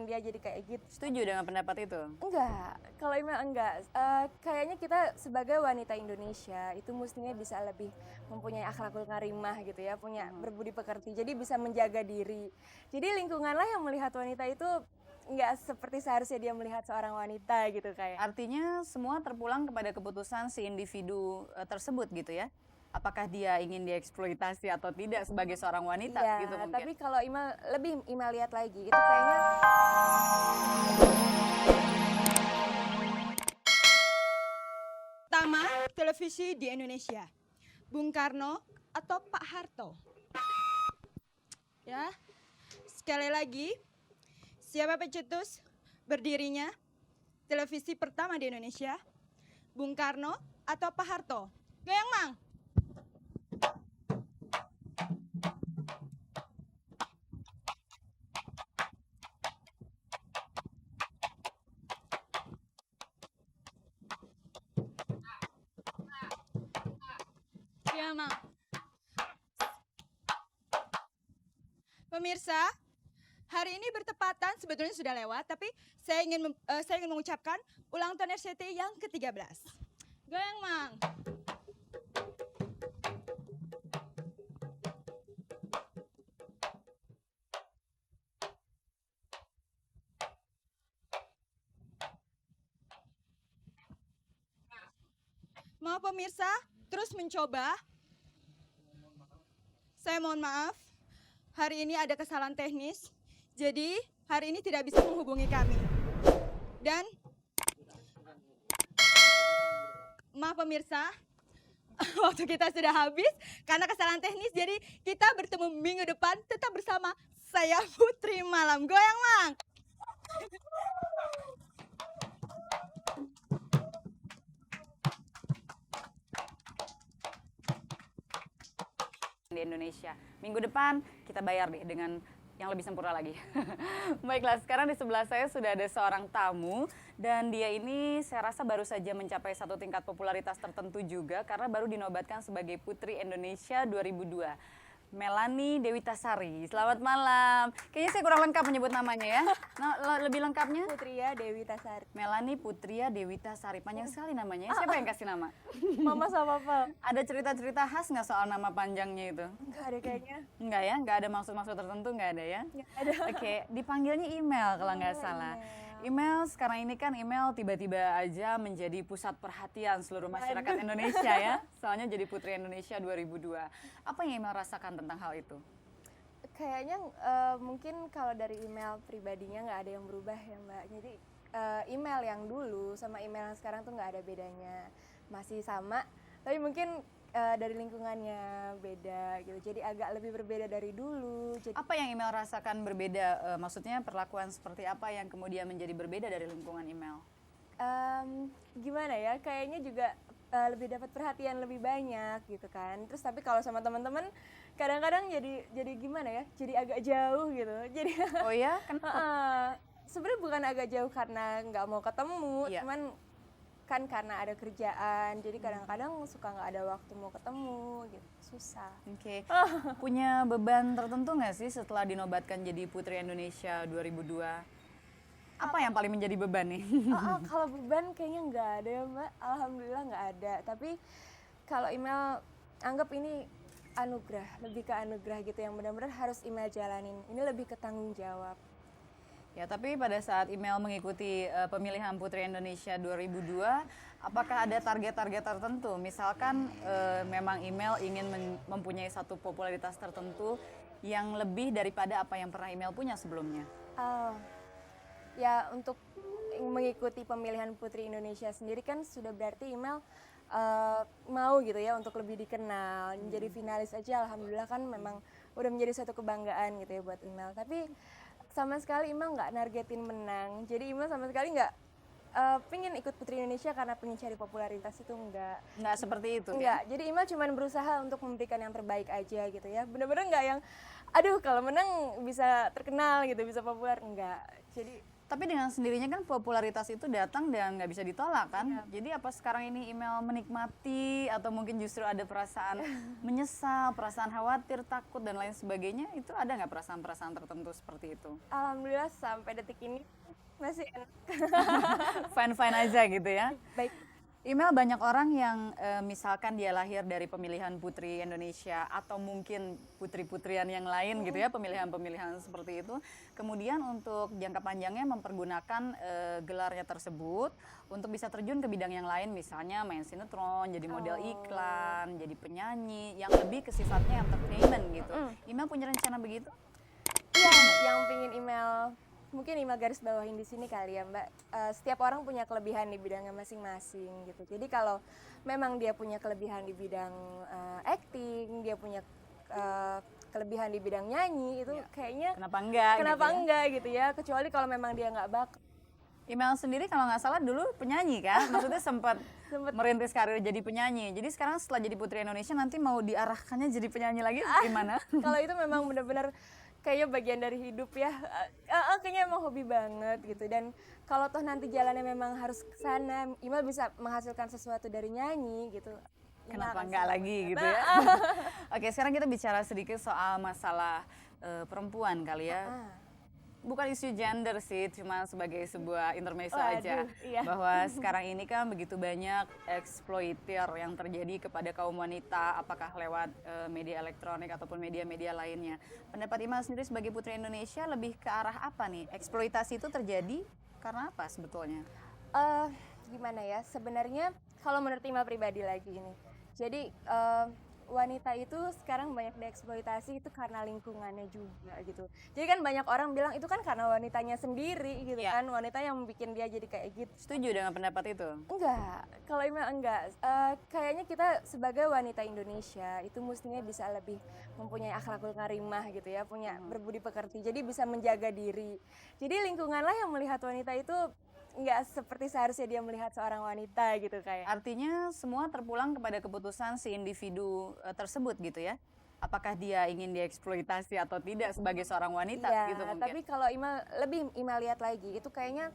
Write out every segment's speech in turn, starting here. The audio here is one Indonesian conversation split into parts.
dia jadi kayak gitu. Setuju dengan pendapat itu? Enggak, kalau email enggak. Kayaknya kita sebagai wanita Indonesia itu mestinya bisa lebih mempunyai akhlakul karimah gitu ya, punya berbudi pekerti, jadi bisa menjaga diri. Jadi lingkunganlah yang melihat wanita itu enggak seperti seharusnya dia melihat seorang wanita gitu kayak. Artinya semua terpulang kepada keputusan si individu tersebut gitu ya? Apakah dia ingin dieksploitasi atau tidak sebagai seorang wanita Iya, gitu mungkin? tapi kalau email lebih email lihat lagi itu kayaknya Pertama, televisi di Indonesia. Bung Karno atau Pak Harto? Ya. Sekali lagi, siapa pencetus berdirinya televisi pertama di Indonesia? Bung Karno atau Pak Harto? Goyang, Mang. Goyang, Mang. Pemirsa, hari ini bertepatan sebetulnya sudah lewat, tapi saya ingin mengucapkan ulang tahun RCTI yang ke-13. Goyang, Mang. Maaf pemirsa, terus mencoba. Saya mohon maaf, hari ini ada kesalahan teknis, jadi hari ini tidak bisa menghubungi kami. Dan maaf pemirsa, waktu kita sudah habis karena kesalahan teknis, jadi kita bertemu minggu depan tetap bersama saya Putri Malam. Goyang, Mang. Di Indonesia. Minggu depan kita bayar deh dengan yang lebih sempurna lagi. Baiklah, sekarang di sebelah saya sudah ada seorang tamu dan dia ini saya rasa baru saja mencapai satu tingkat popularitas tertentu juga karena baru dinobatkan sebagai Putri Indonesia 2002. Melanie Dewitasari. Selamat malam. Kayaknya saya kurang lengkap menyebut namanya ya. Nah, lebih lengkapnya? Putria Dewitasari. Melanie Putria Dewitasari. Panjang sekali namanya. Siapa yang kasih nama? Mama sama Papa. Ada cerita-cerita khas nggak soal nama panjangnya itu? Enggak ada kayaknya. Enggak ya? Nggak ada maksud-maksud tertentu nggak ada ya? Enggak ada. Oke, dipanggilnya email kalau nggak salah. Email sekarang ini kan email tiba-tiba aja menjadi pusat perhatian seluruh masyarakat Indonesia ya. Soalnya jadi Putri Indonesia 2002. Apa yang email rasakan tentang hal itu? Kayaknya mungkin kalau dari email pribadinya nggak ada yang berubah ya Mbak. Jadi email yang dulu sama email yang sekarang tuh nggak ada bedanya. Masih sama, tapi mungkin dari lingkungannya beda gitu. Jadi agak lebih berbeda dari dulu. Jadi, Apa yang email rasakan berbeda? Maksudnya perlakuan seperti apa yang kemudian menjadi berbeda dari lingkungan email? gimana ya? Kayaknya juga lebih dapat perhatian lebih banyak gitu kan. Terus tapi kalau sama teman-teman kadang-kadang jadi gimana ya? Jadi agak jauh gitu. Jadi Oh ya? Kenapa? sebenarnya bukan agak jauh karena nggak mau ketemu, Iya. cuman kan karena ada kerjaan, jadi kadang-kadang suka nggak ada waktu mau ketemu gitu, susah. Oke. Punya beban tertentu nggak sih setelah dinobatkan jadi Putri Indonesia 2002? Apa yang paling menjadi beban nih? Kalau beban kayaknya nggak ada ya Mbak, alhamdulillah nggak ada. Tapi kalau email anggap ini anugerah, lebih ke anugerah gitu yang benar-benar harus email jalanin. Ini lebih ke tanggung jawab. Ya, tapi pada saat email mengikuti pemilihan Putri Indonesia 2002, apakah ada target-target tertentu? Misalkan memang email ingin mempunyai satu popularitas tertentu yang lebih daripada apa yang pernah email punya sebelumnya. Ya untuk mengikuti pemilihan Putri Indonesia sendiri kan sudah berarti email mau gitu ya untuk lebih dikenal, menjadi finalis aja alhamdulillah kan memang udah menjadi satu kebanggaan gitu ya buat email. Tapi sama sekali email nggak nargetin menang, jadi email sama sekali nggak pengen ikut Putri Indonesia karena pengen cari popularitas itu enggak. Nggak seperti itu Enggak, ya? jadi email cuma berusaha untuk memberikan yang terbaik aja gitu ya. Bener-bener enggak yang, aduh kalau menang bisa terkenal gitu, bisa populer, enggak. Jadi Tapi dengan sendirinya kan popularitas itu datang dan nggak bisa ditolak kan. Jadi apa sekarang ini Email menikmati atau mungkin justru ada perasaan menyesal, perasaan khawatir, takut dan lain sebagainya? Itu ada nggak perasaan-perasaan tertentu seperti itu? Alhamdulillah sampai detik ini masih enak. Fine-fine aja gitu ya. Baik. Email banyak orang yang misalkan dia lahir dari pemilihan putri Indonesia atau mungkin putri-putrian yang lain gitu ya, pemilihan-pemilihan seperti itu. Kemudian untuk jangka panjangnya mempergunakan gelarnya tersebut untuk bisa terjun ke bidang yang lain, misalnya main sinetron, jadi model iklan, jadi penyanyi, yang lebih ke sifatnya entertainment gitu. Email punya rencana begitu? Iya, yang pingin email mungkin email garis bawahin di sini kali ya Mbak. Setiap orang punya kelebihan di bidangnya masing-masing gitu. Jadi kalau memang dia punya kelebihan di bidang acting, dia punya kelebihan di bidang nyanyi, itu kayaknya Kenapa enggak? kenapa gitu ya? enggak gitu ya? Kecuali kalau memang dia nggak bakat. Email sendiri kalau nggak salah dulu penyanyi kan, maksudnya sempat Sempet. merintis karir jadi penyanyi. Jadi sekarang setelah jadi Putri Indonesia nanti mau diarahkannya jadi penyanyi lagi gimana? Kalau itu memang benar-benar kayaknya bagian dari hidup ya. Kayaknya emang hobi banget gitu. Dan kalau toh nanti jalannya memang harus ke sana, Imal bisa menghasilkan sesuatu dari nyanyi gitu. Kenapa Imal enggak akan lagi senang gitu banget. ya? Oke, sekarang kita bicara sedikit soal masalah perempuan kali ya. Bukan isu gender sih, cuma sebagai sebuah intermezzo aja. Waduh, iya. Bahwa sekarang ini kan begitu banyak eksploitir yang terjadi kepada kaum wanita, apakah lewat media elektronik ataupun media-media lainnya. Pendapat Imal sendiri sebagai Putri Indonesia lebih ke arah apa nih? Eksploitasi itu terjadi karena apa sebetulnya? Gimana ya? Sebenarnya kalau menurut Imal pribadi lagi ini. Jadi wanita itu sekarang banyak dieksploitasi itu karena lingkungannya juga gitu. Jadi kan banyak orang bilang itu kan karena wanitanya sendiri gitu Iya. kan, wanita yang bikin dia jadi kayak gitu. Setuju dengan pendapat itu? Enggak, kalau Imal enggak. Kayaknya kita sebagai wanita Indonesia itu mestinya bisa lebih mempunyai akhlakul karimah gitu ya, punya berbudi pekerti. Jadi bisa menjaga diri. Jadi lingkunganlah yang melihat wanita itu enggak seperti seharusnya dia melihat seorang wanita gitu kayak. Artinya semua terpulang kepada keputusan si individu tersebut gitu ya? Apakah dia ingin dieksploitasi atau tidak sebagai seorang wanita Iya, gitu mungkin? tapi kalau Imal lihat lagi itu kayaknya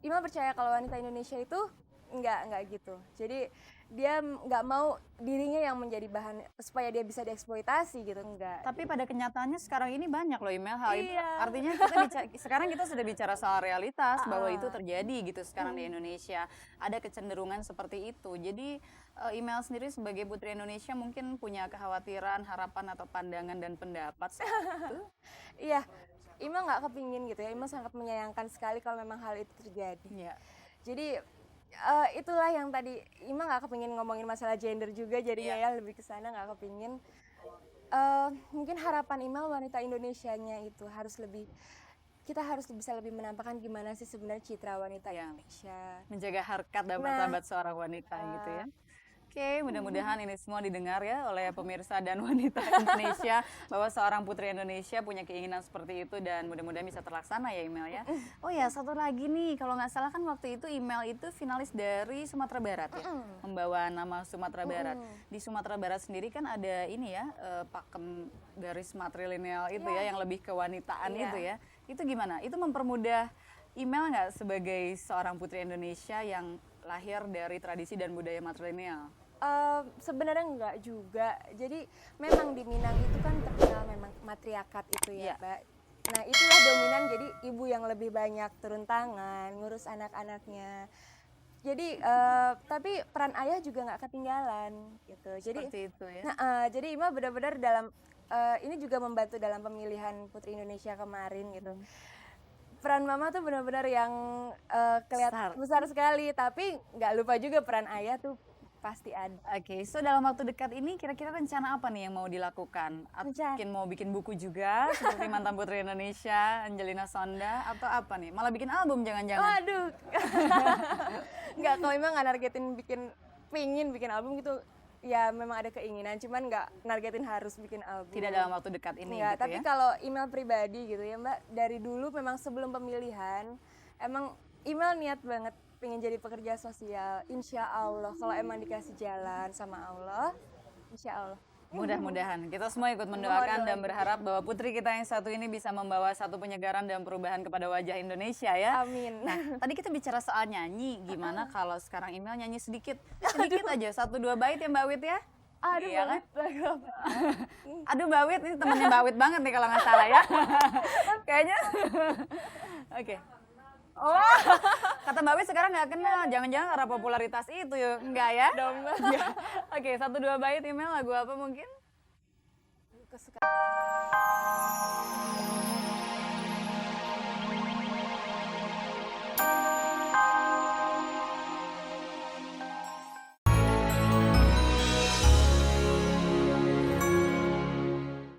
Imal percaya kalau wanita Indonesia itu enggak gitu. Jadi dia nggak mau dirinya yang menjadi bahan supaya dia bisa dieksploitasi gitu, enggak. Tapi pada kenyataannya sekarang ini banyak loh email hal itu. Iya. Artinya sekarang kita sudah bicara soal realitas bahwa itu terjadi gitu sekarang di Indonesia. Ada kecenderungan seperti itu. Jadi email sendiri sebagai Putri Indonesia mungkin punya kekhawatiran, harapan atau pandangan dan pendapat soal itu. Iya, Ima nggak kepingin gitu ya. Ima sangat menyayangkan sekali kalau memang hal itu terjadi. Iya. Jadi itulah yang tadi Ima nggak kepingin ngomongin masalah gender juga jadinya ya lebih ke sana nggak kepingin. Mungkin harapan Ima wanita Indonesianya itu harus lebih kita harus bisa lebih menampakkan gimana sih sebenarnya citra wanita Indonesia. Menjaga harkat dan martabat seorang wanita gitu ya. Oke, mudah-mudahan ini semua didengar ya oleh pemirsa dan wanita Indonesia bahwa seorang putri Indonesia punya keinginan seperti itu dan mudah-mudahan bisa terlaksana ya email ya. Oh ya, satu lagi nih, kalau nggak salah kan waktu itu email itu finalis dari Sumatera Barat ya, membawa nama Sumatera Barat. Di Sumatera Barat sendiri kan ada ini ya, pakem garis matrilineal itu ya, yang lebih kewanitaan itu ya. Itu gimana? Itu mempermudah email nggak sebagai seorang putri Indonesia yang lahir dari tradisi dan budaya matrilineal? Sebenarnya enggak juga. Jadi memang di Minang itu kan terkenal memang matriarkat itu ya, Mbak. Nah, itulah dominan jadi ibu yang lebih banyak turun tangan, ngurus anak-anaknya. Jadi tapi peran ayah juga nggak ketinggalan gitu. Jadi Seperti itu ya. jadi Ima benar-benar dalam ini juga membantu dalam pemilihan Putri Indonesia kemarin gitu. Peran mama tuh benar-benar yang kelihatan besar sekali, tapi nggak lupa juga peran ayah tuh pasti ada. Oke, so dalam waktu dekat ini kira-kira rencana apa nih yang mau dilakukan? Mungkin mau bikin buku juga seperti mantan putri Indonesia, Angelina Sonda, atau apa nih? Malah bikin album jangan-jangan? Waduh, nggak, kalau memang nggak nargetin pingin bikin album gitu, ya memang ada keinginan, cuman nggak nargetin harus bikin album. Tidak dalam waktu dekat ini Nggak, gitu tapi ya? kalau email pribadi gitu ya Mbak, dari dulu memang sebelum pemilihan, emang email niat banget pengen jadi pekerja sosial, insya Allah kalau emang dikasih jalan sama Allah, insya Allah. Mudah-mudahan kita semua ikut mendoakan dan berharap bahwa putri kita yang satu ini bisa membawa satu penyegaran dan perubahan kepada wajah Indonesia ya. Amin. Nah, tadi kita bicara soal nyanyi, gimana kalau sekarang Email nyanyi sedikit aja, 1-2 bait ya Mbak Wit ya? Aduh, Iya kan? lagu apa? Aduh Mbak Wit, ini temennya Mbak Wit banget nih kalau nggak salah ya. Kayaknya. Oke. Oh, kata Mbak Wit sekarang nggak kenal, jangan-jangan karena popularitas itu ya, enggak ya? Enggak. Oke, 1-2 bait Email lagu apa mungkin? Kesukaan.